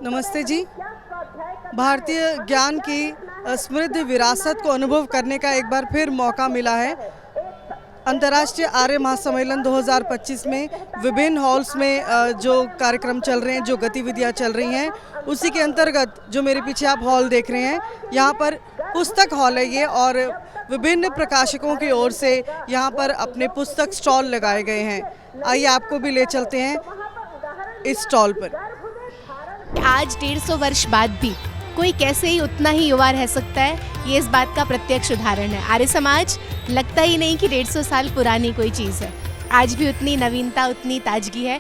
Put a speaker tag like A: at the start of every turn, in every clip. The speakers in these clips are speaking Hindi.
A: नमस्ते जी। भारतीय ज्ञान की समृद्ध विरासत को अनुभव करने का एक बार फिर मौका मिला है। अंतर्राष्ट्रीय आर्य महासम्मेलन 2025 में विभिन्न हॉल्स में जो कार्यक्रम चल रहे हैं, जो गतिविधियां चल रही हैं, उसी के अंतर्गत जो मेरे पीछे आप हॉल देख रहे हैं, यहाँ पर पुस्तक हॉल है ये, और विभिन्न प्रकाशकों की ओर से यहाँ पर अपने पुस्तक स्टॉल लगाए गए हैं। आइए आपको भी ले चलते हैं इस स्टॉल पर।
B: आज 150 वर्ष बाद भी कोई कैसे ही उतना ही युवा रह सकता है, ये इस बात का प्रत्यक्ष उदाहरण है। आर्य समाज लगता ही नहीं कि 150 साल पुरानी कोई चीज़ है, आज भी उतनी नवीनता, उतनी ताजगी है।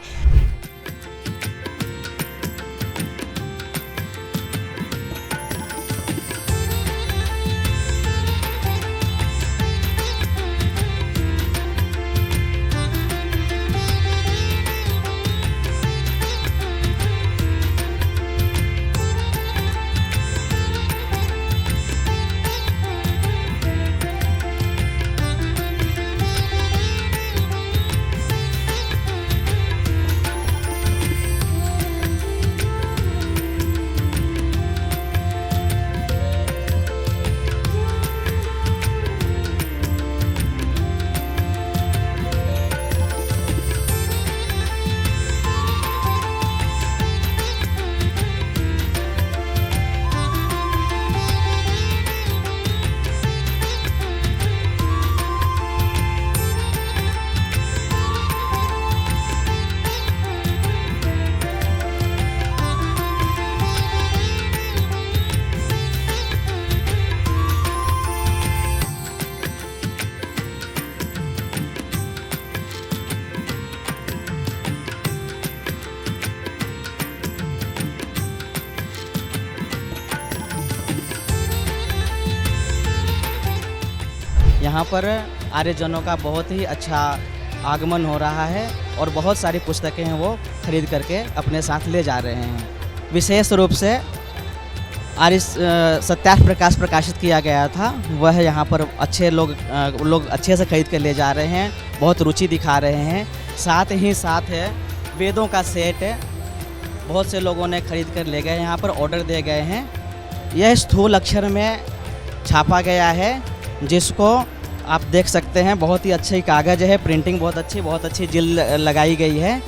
C: यहाँ पर आर्यजनों का बहुत ही अच्छा आगमन हो रहा है और बहुत सारी पुस्तकें हैं वो खरीद करके अपने साथ ले जा रहे हैं। विशेष रूप से आर्य सत्यार्थ प्रकाश प्रकाशित किया गया था, वह यहाँ पर अच्छे लोग अच्छे से खरीद कर ले जा रहे हैं, बहुत रुचि दिखा रहे हैं। साथ ही साथ है वेदों का सेट बहुत से लोगों ने खरीद कर ले गए, यहाँ पर ऑर्डर दे गए हैं। यह स्थूल अक्षर में छापा गया है, जिसको आप देख सकते हैं। बहुत ही अच्छी कागज़ है, प्रिंटिंग बहुत अच्छी जिल्द लगाई गई है।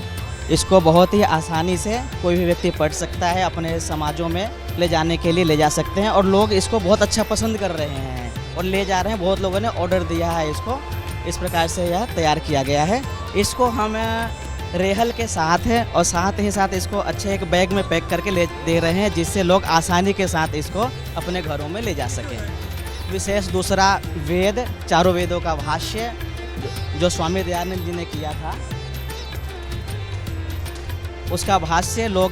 C: इसको बहुत ही आसानी से कोई भी व्यक्ति पढ़ सकता है, अपने समाजों में ले जाने के लिए ले जा सकते हैं, और लोग इसको बहुत अच्छा पसंद कर रहे हैं और ले जा रहे हैं। बहुत लोगों ने ऑर्डर दिया है इसको। इस प्रकार से यह तैयार किया गया है। इसको हम रेहल के साथ है और साथ ही साथ इसको अच्छे एक बैग में पैक करके ले दे रहे हैं, जिससे लोग आसानी के साथ इसको अपने घरों में ले जा सकें। विशेष दूसरा वेद, चारों वेदों का भाष्य जो स्वामी दयानंद जी ने किया था, उसका भाष्य लोग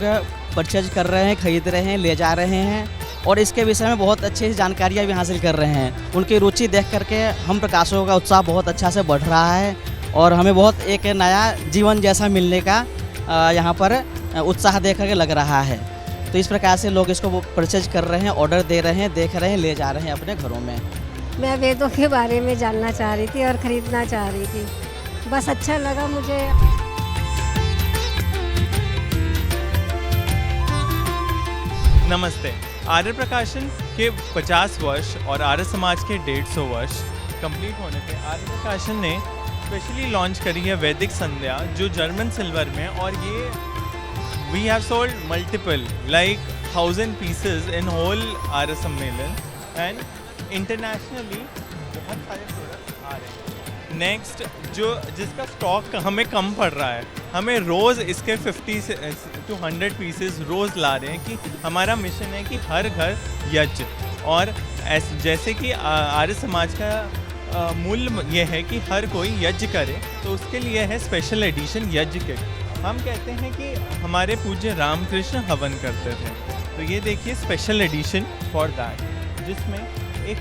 C: परचेज कर रहे हैं, खरीद रहे हैं, ले जा रहे हैं, और इसके विषय में बहुत अच्छी जानकारियाँ भी हासिल कर रहे हैं। उनकी रुचि देख करके हम प्रकाशकों का उत्साह बहुत अच्छा से बढ़ रहा है और हमें बहुत एक नया जीवन जैसा मिलने का यहाँ पर उत्साह देख करके लग रहा है। तो इस प्रकार से लोग इसको परचेज कर रहे हैं, ऑर्डर दे रहे हैं, देख रहे हैं, ले जा रहे हैं अपने घरों में।
D: मैं वेदों के बारे में जानना चाह रही थी और ख़रीदना चाह रही थी, बस अच्छा लगा मुझे।
E: नमस्ते। आर्य प्रकाशन के 50 वर्ष और आर्य समाज के 150 वर्ष कंप्लीट होने पे आर्य प्रकाशन ने स्पेशली लॉन्च करी है वैदिक संध्या, जो जर्मन सिल्वर में, और ये we have sold multiple like 1000 pieces in whole आर्य सम्मेलन, and internationally बहुत सारे प्रोडक्ट्स आ रहे हैं। नेक्स्ट जिसका स्टॉक हमें कम पड़ रहा है, हमें रोज़ इसके 50 to 100 पीसेस रोज़ ला रहे हैं, कि हमारा मिशन है कि हर घर यज्ञ, और जैसे कि आर्य समाज का मूल्य ये है कि हर कोई यज्ञ करे, तो उसके लिए है स्पेशल एडिशन यज्ञ किट। हम कहते हैं कि हमारे पूज्य रामकृष्ण हवन करते थे, तो ये देखिए स्पेशल एडिशन फॉर दैट, जिसमें एक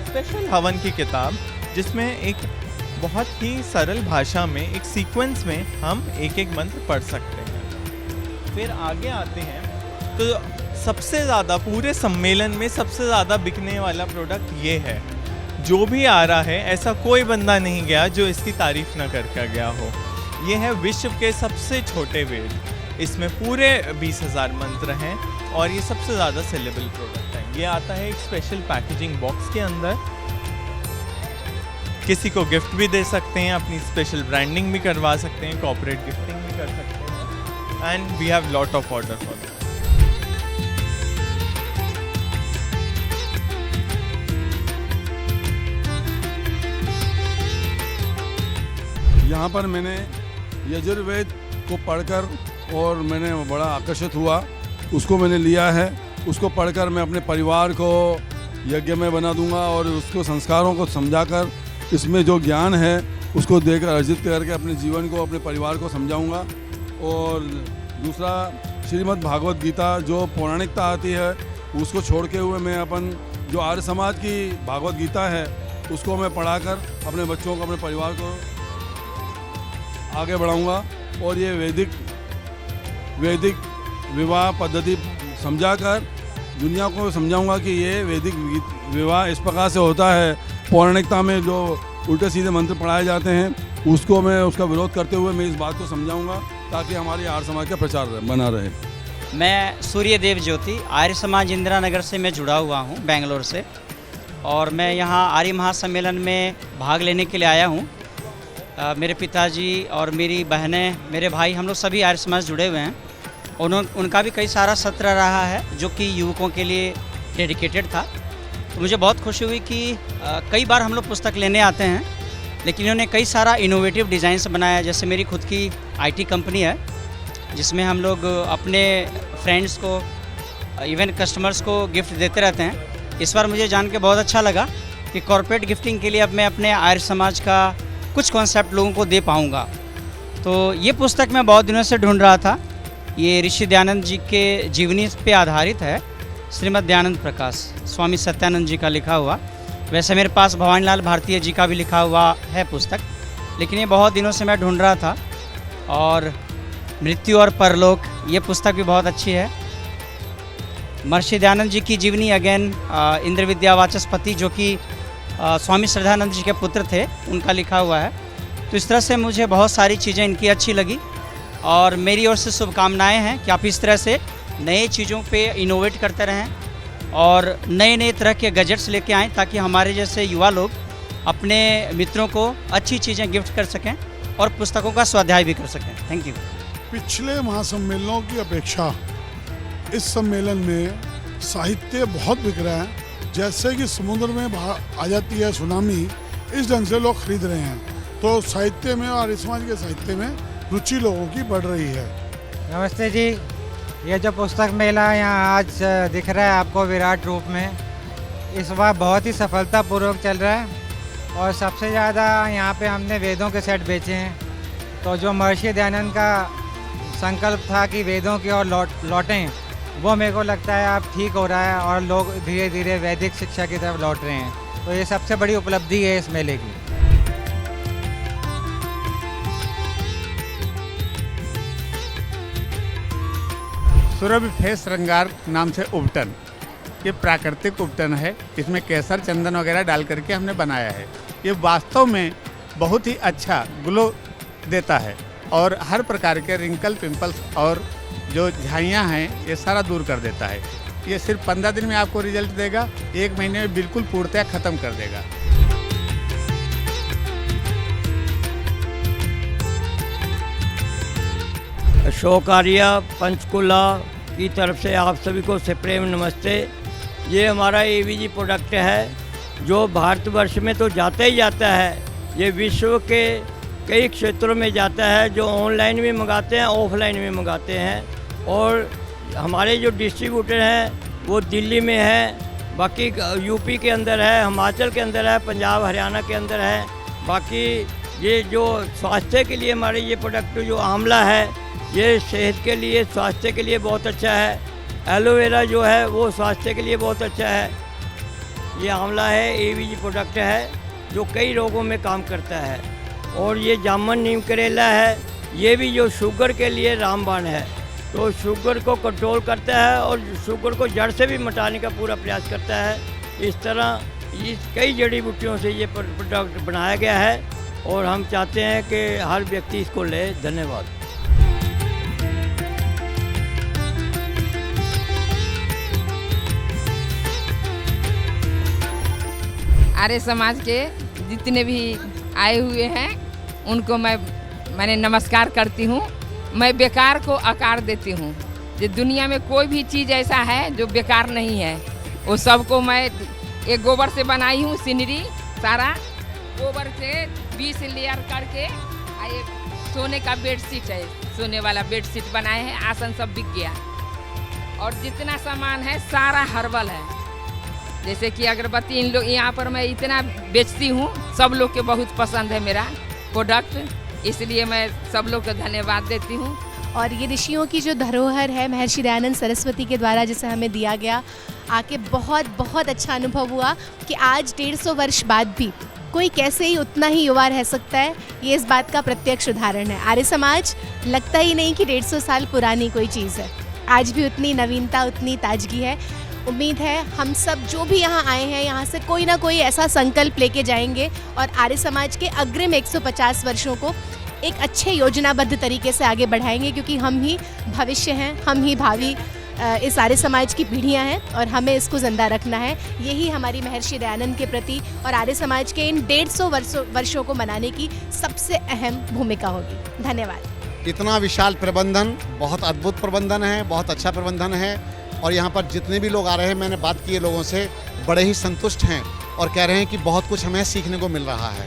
E: स्पेशल हवन की किताब, जिसमें एक बहुत ही सरल भाषा में एक सीक्वेंस में हम एक एक मंत्र पढ़ सकते हैं। फिर आगे आते हैं तो सबसे ज़्यादा पूरे सम्मेलन में सबसे ज़्यादा बिकने वाला प्रोडक्ट ये है। जो भी आ रहा है, ऐसा कोई बंदा नहीं गया जो इसकी तारीफ ना करके गया हो। ये है विश्व के सबसे छोटे वेद। इसमें पूरे 20,000 मंत्र हैं और ये सबसे ज़्यादा सेलेबल प्रोडक्ट है। ये आता है एक स्पेशल पैकेजिंग बॉक्स के अंदर, किसी को गिफ्ट भी दे सकते हैं, अपनी स्पेशल ब्रांडिंग भी करवा सकते हैं, कॉर्पोरेट गिफ्टिंग भी कर सकते हैं, and we have lot of order for that.
F: यहाँ पर मैंने यजुर्वेद को पढ़कर और मैंने बड़ा आकर्षित हुआ, उसको मैंने लिया है। उसको पढ़कर मैं अपने परिवार को यज्ञ में बना दूंगा और उसको संस्कारों को समझाकर इसमें जो ज्ञान है उसको देकर अर्जित करके अपने जीवन को, अपने परिवार को समझाऊंगा। और दूसरा, श्रीमद् भागवत गीता जो पौराणिकता आती है उसको छोड़ के हुए मैं अपन जो आर्य समाज की भागवत गीता है उसको मैं पढ़ाकर अपने बच्चों को, अपने परिवार को आगे बढ़ाऊंगा। और ये वैदिक विवाह पद्धति समझाकर दुनिया को समझाऊंगा कि ये वैदिक विवाह इस प्रकार से होता है। पौराणिकता में जो उल्टे सीधे मंत्र पढ़ाए जाते हैं उसको मैं, उसका विरोध करते हुए मैं इस बात को समझाऊंगा ताकि हमारे आर्य समाज का प्रचार बना रहे।
G: मैं सूर्यदेव ज्योति, आर्य समाज इंदिरा नगर से मैं जुड़ा हुआ हूँ, बेंगलोर से। और मैं यहाँ आर्य महासम्मेलन में भाग लेने के लिए आया हूँ। मेरे पिताजी और मेरी बहनें, मेरे भाई, हम लोग सभी आर्य समाज जुड़े हुए हैं। उनका भी कई सारा सत्र रहा है जो कि युवकों के लिए डेडिकेटेड था। तो मुझे बहुत खुशी हुई कि कई बार हम लोग पुस्तक लेने आते हैं, लेकिन इन्होंने कई सारा इनोवेटिव डिज़ाइंस बनाया। जैसे मेरी खुद की IT कंपनी है जिसमें हम लोग अपने फ्रेंड्स को, इवन कस्टमर्स को गिफ्ट देते रहते हैं। इस बार मुझे जान के बहुत अच्छा लगा कि कॉर्पोरेट गिफ्टिंग के लिए अब मैं अपने आर्य समाज का कुछ कॉन्सेप्ट लोगों को दे पाऊँगा। तो ये पुस्तक मैं बहुत दिनों से ढूंढ रहा था। ये ऋषि दयानंद जी के जीवनी पे आधारित है, श्रीमद् दयानंद प्रकाश, स्वामी सत्यानंद जी का लिखा हुआ। वैसे मेरे पास भवानी लाल भारतीय जी का भी लिखा हुआ है पुस्तक, लेकिन ये बहुत दिनों से मैं ढूंढ रहा था। और मृत्यु और परलोक, ये पुस्तक भी बहुत अच्छी है। महर्षि दयानंद जी की जीवनी, अगेन इंद्र विद्या वाचस्पति जो कि स्वामी श्रद्धानंद जी के पुत्र थे, उनका लिखा हुआ है। तो इस तरह से मुझे बहुत सारी चीज़ें इनकी अच्छी लगी और मेरी ओर से शुभकामनाएं हैं कि आप इस तरह से नए चीज़ों पे इनोवेट करते रहें और नए नए तरह के गैजेट्स लेके आएँ ताकि हमारे जैसे युवा लोग अपने मित्रों को अच्छी चीज़ें गिफ्ट कर सकें और पुस्तकों का स्वाध्याय भी कर सकें। Thank you.
H: पिछले महासम्मेलनों की अपेक्षा इस सम्मेलन में साहित्य बहुत बिक रहा है। जैसे कि समुद्र में आ जाती है सुनामी, इस ढंग से लोग खरीद रहे हैं। तो साहित्य में और इस समाज के साहित्य में रुचि लोगों की बढ़ रही है।
I: नमस्ते जी, ये जो पुस्तक मेला यहाँ आज दिख रहा है आपको विराट रूप में, इस बार बहुत ही सफलतापूर्वक चल रहा है। और सबसे ज़्यादा यहाँ पे हमने वेदों के सेट बेचे हैं। तो जो महर्षि दयानंद का संकल्प था कि वेदों की ओर लौटें, वो मेरे को लगता है अब ठीक हो रहा है और लोग धीरे धीरे वैदिक शिक्षा की तरफ लौट रहे हैं। तो ये सबसे बड़ी उपलब्धि है इस मेले की।
J: सुरभि फेस श्रृंगार नाम से उपटन, ये प्राकृतिक उपटन है। इसमें केसर, चंदन वगैरह डाल करके हमने बनाया है। ये वास्तव में बहुत ही अच्छा ग्लो देता है और हर प्रकार के रिंकल, पिंपल्स और जो झाइयाँ हैं ये सारा दूर कर देता है। ये सिर्फ 15 दिन में आपको रिजल्ट देगा, 1 महीने में बिल्कुल पूर्णतः ख़त्म कर देगा।
K: अशोक आर्या पंचकुला की तरफ से आप सभी को प्रेम नमस्ते। ये हमारा AVG प्रोडक्ट है जो भारतवर्ष में तो जाता ही जाता है, ये विश्व के कई क्षेत्रों में जाता है। जो ऑनलाइन भी मंगाते हैं, ऑफलाइन भी मंगाते हैं। और हमारे जो डिस्ट्रीब्यूटर हैं वो दिल्ली में है, बाकी यूपी के अंदर है, हिमाचल के अंदर है, पंजाब हरियाणा के अंदर है। बाकी ये जो स्वास्थ्य के लिए हमारे ये प्रोडक्ट जो आंवला है, ये सेहत के लिए, स्वास्थ्य के लिए बहुत अच्छा है। एलोवेरा जो है वो स्वास्थ्य के लिए बहुत अच्छा है। ये आंवला है, AVG प्रोडक्ट है जो कई रोगों में काम करता है। और ये जामुन नीम करेला है, ये भी जो शुगर के लिए रामबाण है, तो शुगर को कंट्रोल करता है और शुगर को जड़ से भी मिटाने का पूरा प्रयास करता है। इस तरह इस कई जड़ी बूटियों से ये प्रोडक्ट बनाया गया है और हम चाहते हैं कि हर व्यक्ति इसको ले। धन्यवाद।
L: आर्य समाज के जितने भी आए हुए हैं उनको मैंने नमस्कार करती हूँ। मैं बेकार को आकार देती हूँ। ये दुनिया में कोई भी चीज़ ऐसा है जो बेकार नहीं है, वो सबको मैं एक गोबर से बनाई हूँ सीनरी। सारा गोबर से 20 लेयर करके एक सोने का बेडशीट है, सोने वाला बेडशीट बनाए हैं। आसन सब बिक गया और जितना सामान है सारा हर्बल है। जैसे कि अगरबत्ती इन लोग यहाँ पर मैं इतना बेचती हूँ, सब लोग के बहुत पसंद है मेरा प्रोडक्ट, इसलिए मैं सब लोग को धन्यवाद देती हूँ।
B: और ये ऋषियों की जो धरोहर है महर्षि दयानंद सरस्वती के द्वारा जिसे हमें दिया गया, आके बहुत बहुत अच्छा अनुभव हुआ कि आज 150 वर्ष बाद भी कोई कैसे ही उतना ही युवा रह सकता है, ये इस बात का प्रत्यक्ष उदाहरण है। आर्य समाज लगता ही नहीं कि 150 साल पुरानी कोई चीज़ है, आज भी उतनी नवीनता, उतनी ताजगी है। उम्मीद है हम सब जो भी यहाँ आए हैं यहाँ से कोई ना कोई ऐसा संकल्प लेके जाएंगे और आर्य समाज के अग्रिम 150 वर्षों को एक अच्छे योजनाबद्ध तरीके से आगे बढ़ाएंगे, क्योंकि हम ही भविष्य हैं, हम ही भावी इस आर्य समाज की पीढ़ियां हैं और हमें इसको ज़िंदा रखना है। यही हमारी महर्षि दयानंद के प्रति और आर्य समाज के इन 150 वर्षों को मनाने की सबसे अहम भूमिका होगी। धन्यवाद।
M: इतना विशाल प्रबंधन, बहुत अद्भुत प्रबंधन है, बहुत अच्छा प्रबंधन है और यहाँ पर जितने भी लोग आ रहे हैं, मैंने बात की है लोगों से, बड़े ही संतुष्ट हैं और कह रहे हैं कि बहुत कुछ हमें सीखने को मिल रहा है।